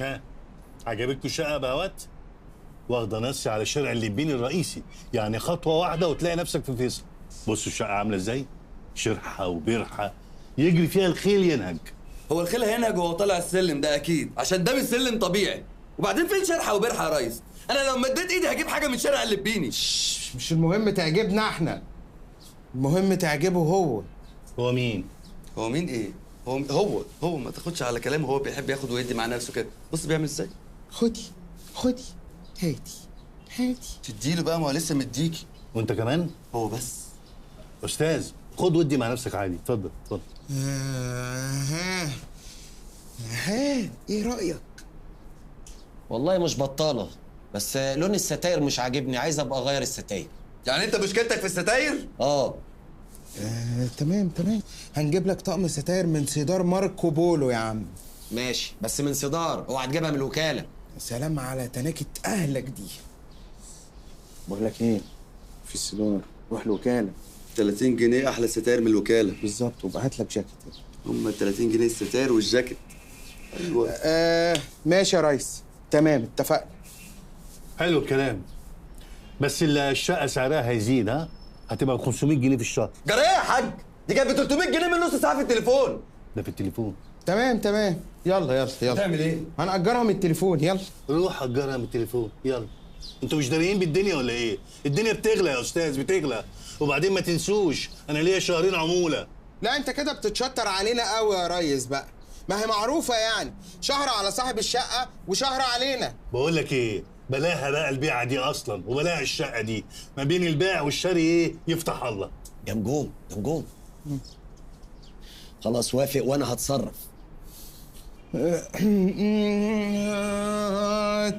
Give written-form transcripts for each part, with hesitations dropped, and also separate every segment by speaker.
Speaker 1: ها، عجبتكوا الشقه بهوات؟ واخده نص على شارع الليبيني الرئيسي، يعني خطوه واحده وتلاقي نفسك في فيصل. بصوا الشقه عامله ازاي، شرحه وبرحه يجري فيها الخيل ينهج.
Speaker 2: هو الخيل هينهج وهو طالع السلم ده اكيد، عشان ده مش سلم طبيعي. وبعدين فين شرحه وبرحه يا ريس؟ انا لو مديت ايدي هجيب حاجه من شارع اللبيني.
Speaker 3: مش المهم تعجبنا احنا، المهم تعجبه هو.
Speaker 1: هو مين؟
Speaker 2: هو مين ايه؟ هو ما تاخدش على كلامه، هو بيحب ياخد ويدي مع نفسه كده. بص بيعمل ازاي.
Speaker 3: خدي هاتي هاتي.
Speaker 2: تديله بقى، ما هو لسه مديكي.
Speaker 1: وانت كمان؟
Speaker 2: هو بس
Speaker 1: استاذ خد ودي مع نفسك عادي، اتفضل اتفضل.
Speaker 3: ها ايه رأيك؟
Speaker 4: والله مش بطالة، بس لون الستاير مش عاجبني، عايز ابقى اغير الستاير.
Speaker 2: يعني انت مشكلتك في الستاير؟
Speaker 3: تمام هنجيب لك طقم ستاير من سيدار ماركو بولو يا عم.
Speaker 4: ماشي، بس من صدار، اوعى تجيبها من الوكالة.
Speaker 3: سلام على تناكة اهلك دي. بقول لك ايه، في السيدار روح الوكالة.
Speaker 2: 30 جنيه احلى ستاير من الوكاله.
Speaker 3: بالظبط، وبقى هات لك جاكيت.
Speaker 2: هم 30 جنيه الستاير والجاكيت. ايوه
Speaker 3: ماشي يا ريس، تمام اتفقنا.
Speaker 1: حلو الكلام، بس الشقه سعرها هيزيد، ها؟ هتبقى ب 500 جنيه في الشهر.
Speaker 2: جرى ايه يا حاج؟ دي كانت ب 300 جنيه من نص ساعه في التليفون.
Speaker 1: ده في التليفون.
Speaker 3: تمام يلا
Speaker 2: هتعمل ايه؟
Speaker 3: هنأجرها من التليفون، يلا.
Speaker 1: روح اجرها من التليفون، يلا. انتوا مش داريين بالدنيا ولا ايه؟ الدنيا بتغلى يا استاذ، بتغلى. وبعدين ما تنسوش انا ليا شهرين عموله.
Speaker 3: لا انت كده بتتشطر علينا قوي يا ريس بقى، ما هي معروفه يعني، شهر على صاحب الشقه وشهر علينا.
Speaker 1: بقول لك ايه، بلاها بقى البيعه دي اصلا، وبلاها الشقه دي. ما بين البيع والشاري ايه يفتح الله.
Speaker 4: يا نجوم خلاص وافق وانا هتصرف.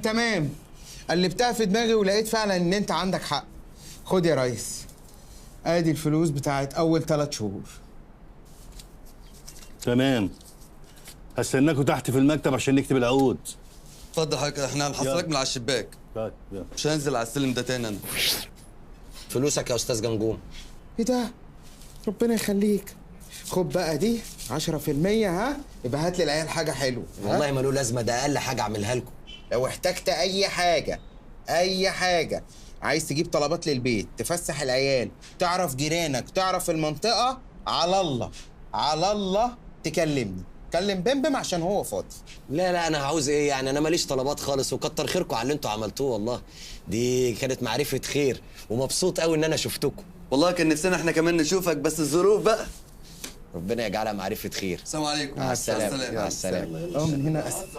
Speaker 3: تمام، قلبتها في دماغي ولقيت فعلا ان انت عندك حق. خد يا ريس، ادي الفلوس بتاعت اول 3 شهور.
Speaker 1: تمام، هستناكوا تحت في المكتب عشان نكتب العقود.
Speaker 2: اتفضل حضرتك، احنا هنحصلك من على الشباك.
Speaker 1: طيب يلا.
Speaker 2: مش هنزل على السلم ده تاني انا.
Speaker 4: فلوسك يا استاذ جنجوم.
Speaker 3: ايه ده؟ ربنا يخليك. خد بقى دي 10%، ها؟ يبقى هات لي العيال حاجه حلوه.
Speaker 4: والله ما له لازمه، ده اقل حاجه اعملها لكم.
Speaker 3: لو احتجت اي حاجه، عايز تجيب طلبات للبيت، تفسح العيال، تعرف جيرانك، تعرف المنطقه، على الله تكلمني. كلم بمبم عشان هو فاضي.
Speaker 4: لا انا عاوز ايه يعني، انا ماليش طلبات خالص، وكتر خيركم على اللي انتوا عملتوه. والله دي كانت معرفه خير، ومبسوط قوي ان انا شفتكم.
Speaker 2: والله كان نفسنا احنا كمان نشوفك، بس الظروف بقى.
Speaker 4: ربنا يجعلها معرفه خير.
Speaker 2: السلام عليكم.
Speaker 4: مع السلامه.
Speaker 3: من هنا اسف.